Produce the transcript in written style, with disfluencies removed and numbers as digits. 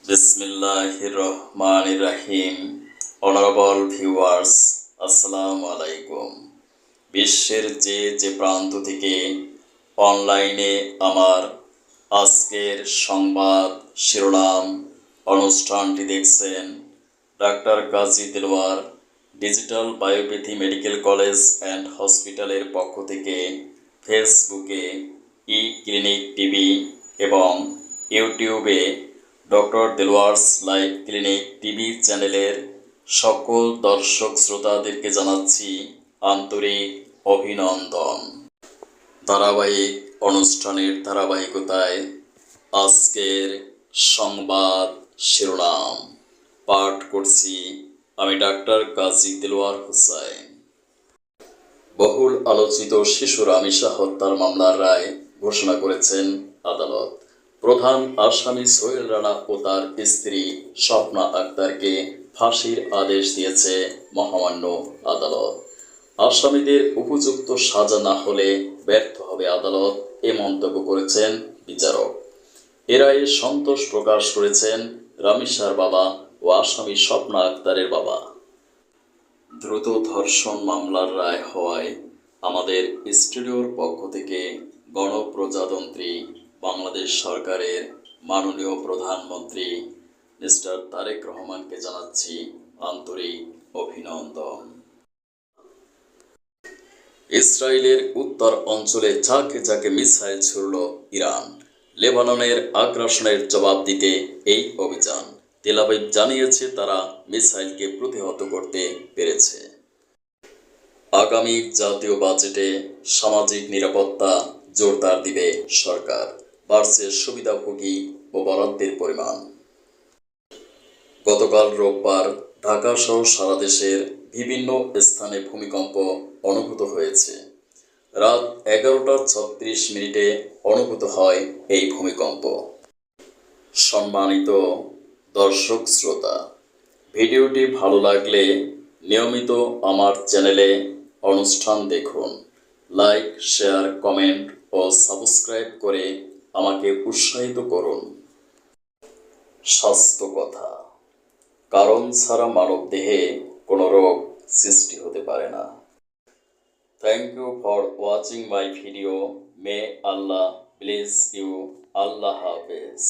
বিসমিল্লাহির রহমানির রহিম। Honourable viewers, আসসালামু আলাইকুম। বিশ্বের যে প্রান্ত থেকে অনলাইনে আমার আজকের সংবাদ শিরোনাম অনুষ্ঠানটি দেখছেন, ডাক্তার Kazi Delwar digital biopathy medical college and হসপিটালের পক্ষ থেকে ফেসবুকে ই ক্লিনিক টিভি এবং ইউটিউবে doctor Delwar's live clinic TV চ্যানেলের সকল দর্শক শ্রোতাদেরকে জানাচ্ছি আন্তরিক অভিনন্দন। ধারাবাহিক অনুষ্ঠানের ধারাবাহিকতায় আজকের সংবাদ শিরোনাম পাঠ করছি আমি ডাক্তার কাজী দেলোয়ার হোসেন। বহুল আলোচিত শিশু রামিসা হত্যার মামলার রায় ঘোষণা করেছেন আদালত। প্রধান আসামি সোহেল রানা ও তার স্ত্রী স্বপ্না আক্তারকে ফাঁসির আদেশ দিয়েছে মহামান্য আদালত। আসামিদের উপযুক্ত সাজা না হলে ব্যর্থ হবে আদালত, এ মন্তব্য করেছেন বিচারক। এ রায়ে সন্তোষ প্রকাশ করেছেন রামিসার বাবা ও আসামি স্বপ্না আক্তারের বাবা। দ্রুত ধর্ষণ মামলার রায় হওয়ায় আমাদের স্টুডিওর পক্ষ থেকে গণপ্রজাতন্ত্রী বাংলাদেশ সরকারের মাননীয় প্রধানমন্ত্রী মিস্টার তারেক রহমানকে জানাচ্ছি আন্তরিক অভিনন্দন। ইসরায়েলের উত্তর অঞ্চলে ঝাঁকে ঝাঁকে মিসাইল ছুড়ল ইরান। লেবাননের আগ্রাসনের জবাব দিতে এই অভিযান। তেল আবিব জানিয়েছে তারা মিসাইলকে প্রতিহত করতে পেরেছে। আগামী জাতীয় বাজেটে সামাজিক নিরাপত্তা জোরদার দিবে সরকার। বাড়ছে সুবিধাভোগী ও বরাদ্দের পরিমাণ। গতকাল রোববার ঢাকাসহ সারা দেশের বিভিন্ন স্থানে ভূমিকম্প অনুভূত হয়েছে। রাত 11:36 অনুভূত হয় এই ভূমিকম্প। সম্মানিত দর্শক শ্রোতা, ভিডিওটি ভালো লাগলে নিয়মিত আমার চ্যানেলে অনুষ্ঠান দেখুন। লাইক, শেয়ার, কমেন্ট ও সাবস্ক্রাইব করে আমাকে উৎসাহিত করুন। স্বাস্থ্য কথা, কারণ ছাড়া মানবদেহে কোনো রোগ সৃষ্টি হতে পারে না। Thank you for watching my video. May Allah bless you. Allah হাফেজ।